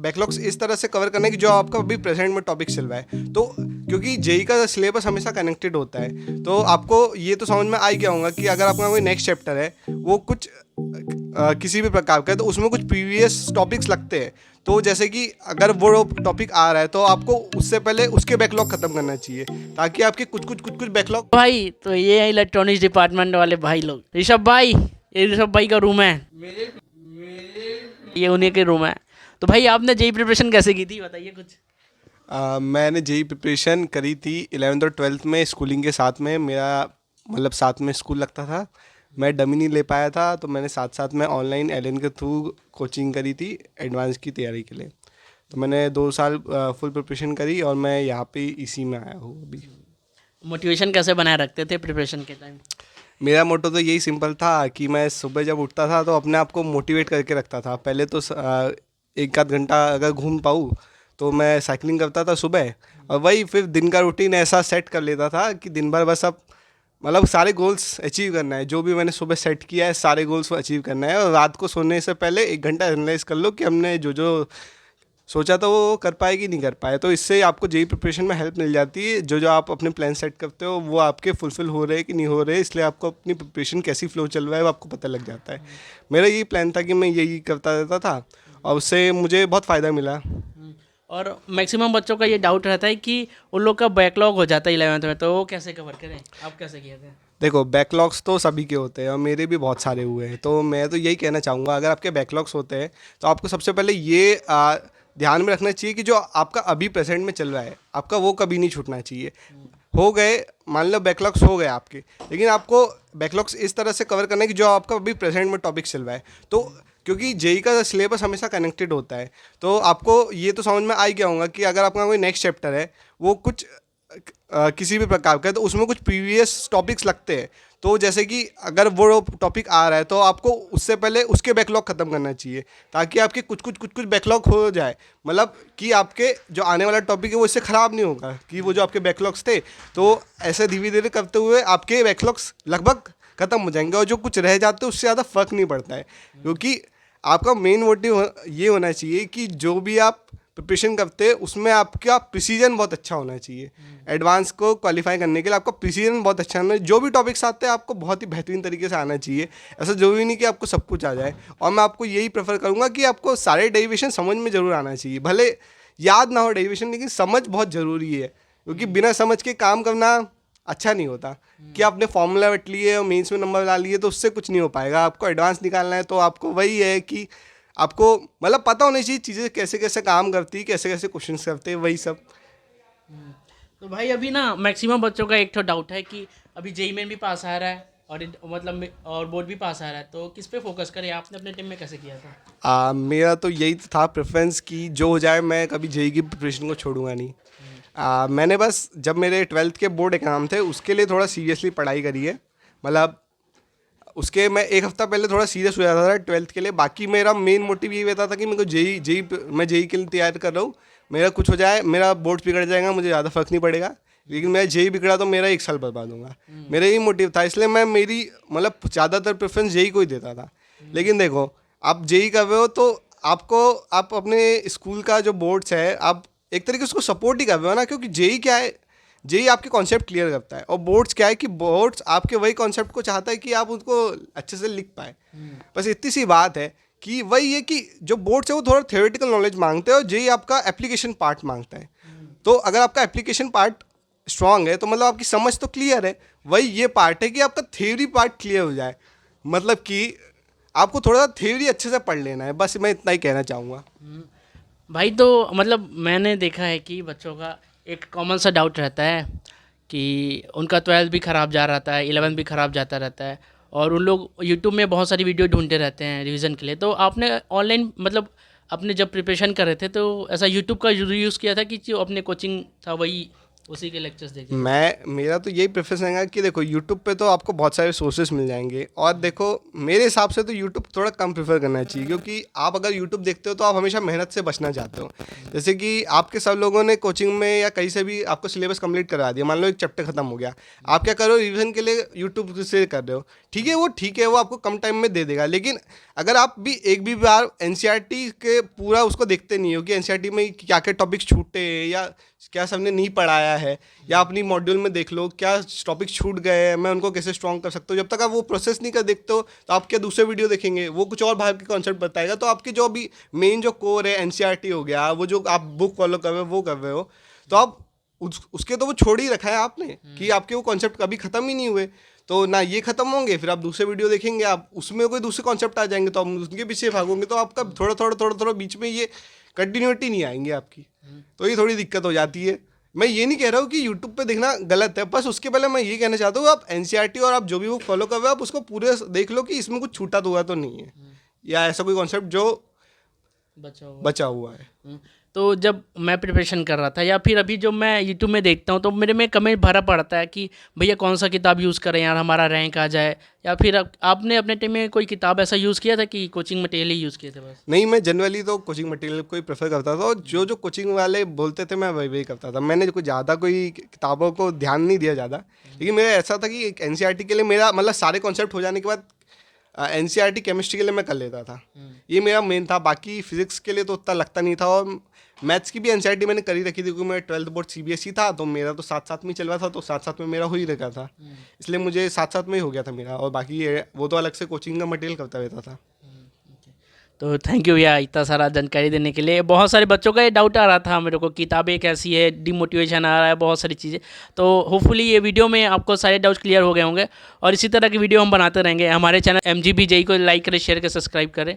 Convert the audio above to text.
Backlogs इस तरह से कवर करना है कि जो आपका अभी प्रेजेंट में टॉपिक चल रहा है। तो क्योंकि जेई का सिलेबस हमेशा कनेक्टेड होता है, तो आपको ये तो समझ में आ ही गया होगा कि अगर आपका कोई नेक्स्ट चैप्टर है वो कुछ किसी भी प्रकार का है, तो उसमें कुछ प्रीवियस टॉपिक्स लगते हैं। तो जैसे कि अगर वो टॉपिक आ रहा है तो आपको उससे पहले उसके बैकलॉग खत्म करना चाहिए, ताकि आपके कुछ बैकलॉग। भाई तो ये है इलेक्ट्रॉनिक्स डिपार्टमेंट वाले भाई लोग, ऋषभ भाई, ये ऋषभ भाई का रूम है, ये उन्हीं के रूम है। तो भाई आपने जेई प्रिपरेशन कैसे की थी, बताइए कुछ। मैंने जेई प्रिपरेशन करी थी 11th और 12th में स्कूलिंग के साथ में। मेरा मतलब साथ में स्कूल लगता था, मैं डमी नहीं ले पाया था, तो मैंने साथ साथ में ऑनलाइन एलन के थ्रू कोचिंग करी थी एडवांस की तैयारी के लिए। तो मैंने 2 साल फुल प्रिपरेशन करी और मैं यहाँ पे इसी में आया हूँ अभी। मोटिवेशन कैसे बनाए रखते थे प्रिपरेशन के टाइम? मेरा मोटो तो यही सिंपल था कि मैं सुबह जब उठता था तो अपने आप को मोटिवेट करके रखता था। पहले तो एक आध घंटा अगर घूम पाऊँ तो मैं साइकिलिंग करता था सुबह, और वही फिर दिन का रूटीन ऐसा सेट कर लेता था कि दिन भर बस अब मतलब सारे गोल्स अचीव करना है। जो भी मैंने सुबह सेट किया है सारे गोल्स को अचीव करना है, और रात को सोने से पहले 1 घंटा एनालाइज कर लो कि हमने जो जो सोचा था वो कर पाए कि नहीं कर पाए। तो इससे आपको जेई प्रिपरेशन में हेल्प मिल जाती है। जो जो आप अपने प्लान सेट करते हो वो आपके फुलफिल हो रहे हैं कि नहीं हो रहे, इसलिए आपको अपनी प्रिपरेशन कैसी फ्लो चल रहा है वो आपको पता लग जाता है। मेरा यही प्लान था कि मैं यही करता रहता था, और उससे मुझे बहुत फ़ायदा मिला। और मैक्सिमम बच्चों का ये डाउट रहता है कि उन लोग का बैकलॉग हो जाता है 11th में, तो वो कैसे कवर करें, आप कैसे किए थे? देखो, बैकलॉग्स तो सभी के होते हैं और मेरे भी बहुत सारे हुए हैं। तो मैं तो यही कहना चाहूँगा, अगर आपके बैकलॉग्स होते हैं तो आपको सबसे पहले ये ध्यान में रखना चाहिए कि जो आपका अभी प्रेजेंट में चल रहा है आपका वो कभी नहीं छूटना चाहिए। हो गए, मान लो बैकलॉग्स हो गए आपके, लेकिन आपको बैकलॉग्स इस तरह से कवर करना है कि जो आपका अभी प्रेजेंट में टॉपिक चल रहा है। तो क्योंकि जेई का सिलेबस हमेशा कनेक्टेड होता है, तो आपको ये तो समझ में आ ही गया होगा कि अगर आपका कोई नेक्स्ट चैप्टर है वो कुछ किसी भी प्रकार का है, तो उसमें कुछ प्रीवियस टॉपिक्स लगते हैं। तो जैसे कि अगर वो टॉपिक आ रहा है तो आपको उससे पहले उसके बैकलॉग खत्म करना चाहिए, ताकि आपके कुछ बैकलॉग हो जाए। मतलब कि आपके जो आने वाला टॉपिक है वो इससे ख़राब नहीं होगा, कि वो जो आपके बैकलॉग्स थे तो ऐसे धीरे धीरे करते हुए आपके बैकलॉग्स लगभग खत्म हो जाएंगे, और जो कुछ रह जाते हैं उससे ज़्यादा फर्क नहीं पड़ता है। क्योंकि आपका मेन मोटिव ये होना चाहिए कि जो भी आप प्रिपरेशन करते हैं उसमें आपका प्रिसीजन बहुत अच्छा होना चाहिए। एडवांस को क्वालिफाई करने के लिए आपका प्रिसीजन बहुत अच्छा होना चाहिए। जो भी टॉपिक्स आते हैं आपको बहुत ही बेहतरीन तरीके से आना चाहिए। ऐसा जरूरी नहीं कि आपको सब कुछ आ जाए, और मैं आपको यही प्रेफर करूँगा कि आपको सारे डेरिवेशन समझ में ज़रूर आना चाहिए। भले याद ना हो डेरिवेशन, लेकिन समझ बहुत ज़रूरी है, क्योंकि बिना समझ के काम करना अच्छा नहीं होता। कि आपने फॉर्मूला रट लिए और मेंस में नंबर ला लिए तो उससे कुछ नहीं हो पाएगा। आपको एडवांस निकालना है तो आपको वही है कि आपको मतलब पता होनी चाहिए चीज़ें कैसे कैसे काम करती, कैसे कैसे क्वेश्चन करते हैं, वही सब। तो भाई अभी ना मैक्सिमम बच्चों का एक तो डाउट है कि अभी जेई मेन भी पास आ रहा है और मतलब और बोर्ड भी पास आ रहा है, तो किस पे फोकस करें? आपने अपने टीम में कैसे किया था? मेरा तो यही था प्रेफरेंस कि जो हो जाए, मैं कभी जेई की प्रिपरेशन को छोड़ूंगा नहीं। मैंने बस जब मेरे 12th के बोर्ड एग्ज़ाम थे उसके लिए थोड़ा सीरियसली पढ़ाई करी है। मतलब उसके मैं 1 हफ्ता पहले थोड़ा सीरियस हो जाता था 12th के लिए। बाकी मेरा मेन मोटिव यही रहता था कि मेरे को मैं जेई के लिए तैयार कर रहा हूँ। मेरा कुछ हो जाए, मेरा बोर्ड बिगड़ जाएगा, मुझे ज़्यादा फर्क नहीं पड़ेगा, लेकिन मेरा जेई बिगड़ा तो मेरा 1 साल बर्बाद होगा। मेरा यही मोटिव था, इसलिए मैं मेरी मतलब ज़्यादातर प्रेफरेंस जेई को ही देता था। लेकिन देखो, आप जेई कर रहे हो तो आप अपने स्कूल का जो बोर्ड्स है आप एक तरीके से उसको सपोर्ट ही कर रहे हो ना, क्योंकि जेई क्या है, जेई आपके कॉन्सेप्ट क्लियर करता है, और बोर्ड्स क्या है कि बोर्ड्स आपके वही कॉन्सेप्ट को चाहता है कि आप उसको अच्छे से लिख पाए। बस इतनी सी बात है कि वही है कि जो बोर्ड्स है वो थोड़ा थ्योरेटिकल नॉलेज मांगते हैं और जेई आपका एप्लीकेशन पार्ट मांगता है। तो अगर आपका एप्लीकेशन पार्ट स्ट्रांग है तो मतलब आपकी समझ तो क्लियर है। वही ये पार्ट है कि आपका थ्योरी पार्ट क्लियर हो जाए, मतलब कि आपको थोड़ा सा थ्योरी अच्छे से पढ़ लेना है। बस मैं इतना ही कहना चाहूँगा। भाई तो मतलब मैंने देखा है कि बच्चों का एक कॉमन सा डाउट रहता है कि उनका 12th भी ख़राब जा रहता है, 11th भी ख़राब जाता रहता है, और उन लोग यूट्यूब में बहुत सारी वीडियो ढूंढते रहते हैं रिवीजन के लिए। तो आपने ऑनलाइन मतलब अपने जब प्रिपरेशन कर रहे थे तो ऐसा यूट्यूब का यूज़ किया था कि जो अपने कोचिंग था वही उसी के लेक्चर्स देखिए। मेरा तो यही प्रेफरेंस रहेगा कि देखो यूट्यूब पे तो आपको बहुत सारे सोर्सेस मिल जाएंगे, और देखो मेरे हिसाब से तो यूट्यूब थोड़ा कम प्रेफर करना चाहिए, क्योंकि आप अगर यूट्यूब देखते हो तो आप हमेशा मेहनत से बचना चाहते हो। जैसे कि आपके सब लोगों ने कोचिंग में या कहीं से भी आपको सिलेबस कंप्लीट करवा दिया, मान लो एक चैप्टर खत्म हो गया, आप क्या करो, रिवीजन के लिए यूट्यूब से कर रहे हो, ठीक है वो आपको कम टाइम में दे देगा। लेकिन अगर आप भी एक भी बार एनसीईआरटी के पूरा उसको देखते नहीं हो कि एनसीईआरटी में क्या क्या टॉपिक्स छूटे हैं या क्या सबने नहीं पढ़ाया है, या अपनी मॉड्यूल में देख लो क्या टॉपिक छूट गए हैं, मैं उनको कैसे स्ट्रॉन्ग कर सकता हूँ, जब तक आप वो प्रोसेस नहीं कर देखते हो तो आप क्या दूसरे वीडियो देखेंगे, वो कुछ और बाहर के कॉन्सेप्ट बताएगा। तो आपकी जो अभी मेन जो कोर है एनसीईआरटी हो गया, वो जो आप बुक फॉलो कर रहे हो वो कर रहे हो, तो आप उसके तो वो छोड़ ही रखा है आपने कि आपके वो कॉन्सेप्ट कभी ख़त्म ही नहीं हुए। तो ना ये खत्म होंगे, फिर आप दूसरे वीडियो देखेंगे, आप उसमें कोई दूसरे कॉन्सेप्ट आ जाएंगे तो आप उनके पीछे भागोगे, तो आपका थोड़ा बीच में ये कंटिन्यूटी नहीं आएंगे आपकी, तो ये थोड़ी दिक्कत हो जाती है। मैं ये नहीं कह रहा हूँ कि यूट्यूब पे देखना गलत है, बस उसके पहले मैं ये कहना चाहता हूँ आप एनसीईआरटी और आप जो भी वो फॉलो कर रहे हो आप उसको पूरे देख लो कि इसमें कुछ छूटा तो हुआ तो नहीं है, या ऐसा कोई कॉन्सेप्ट जो बचा हुआ है। तो जब मैं प्रिपरेशन कर रहा था या फिर अभी जो मैं यूट्यूब में देखता हूँ तो मेरे में कमेंट भरा पड़ता है कि भैया कौन सा किताब यूज़ करें यार हमारा रैंक आ जाए, या फिर आपने अपने टाइम में कोई किताब ऐसा यूज़ किया था कि कोचिंग मटेरियल ही यूज़ किए थे बस? नहीं, मैं जनरली तो कोचिंग मटेरियल को ही प्रेफर करता था, और जो जो कोचिंग वाले बोलते थे मैं वही वही करता था। मैंने कोई ज़्यादा कोई किताबों को ध्यान नहीं दिया ज़्यादा, लेकिन मेरा ऐसा था कि एनसीईआरटी के लिए मेरा मतलब सारे कॉन्सेप्ट हो जाने के बाद एनसीईआरटी केमिस्ट्री के लिए मैं कर लेता था, ये मेरा मेन था। बाकी फिजिक्स के लिए तो उतना लगता नहीं था, और मैथ्स की भी एनसीईआरटी मैंने करी रखी थी क्योंकि मैं 12th बोर्ड सीबीएसई था, तो मेरा तो साथ साथ में चल रहा था, तो साथ साथ में मेरा हो ही रखा था, इसलिए मुझे साथ साथ में ही हो गया था मेरा। और बाकी वो तो अलग से कोचिंग का मटेरियल करता रहता था। तो थैंक यू भैया इतना सारा जानकारी देने के लिए। बहुत सारे बच्चों का ये डाउट आ रहा था मेरे को, किताबें कैसी है, डिमोटिवेशन आ रहा है, बहुत सारी चीज़ें। तो होपफुली ये वीडियो में आपको सारे डाउट्स क्लियर हो गए होंगे, और इसी तरह की वीडियो हम बनाते रहेंगे। हमारे चैनल MGB जेई को लाइक करें, शेयर करें, सब्सक्राइब करें।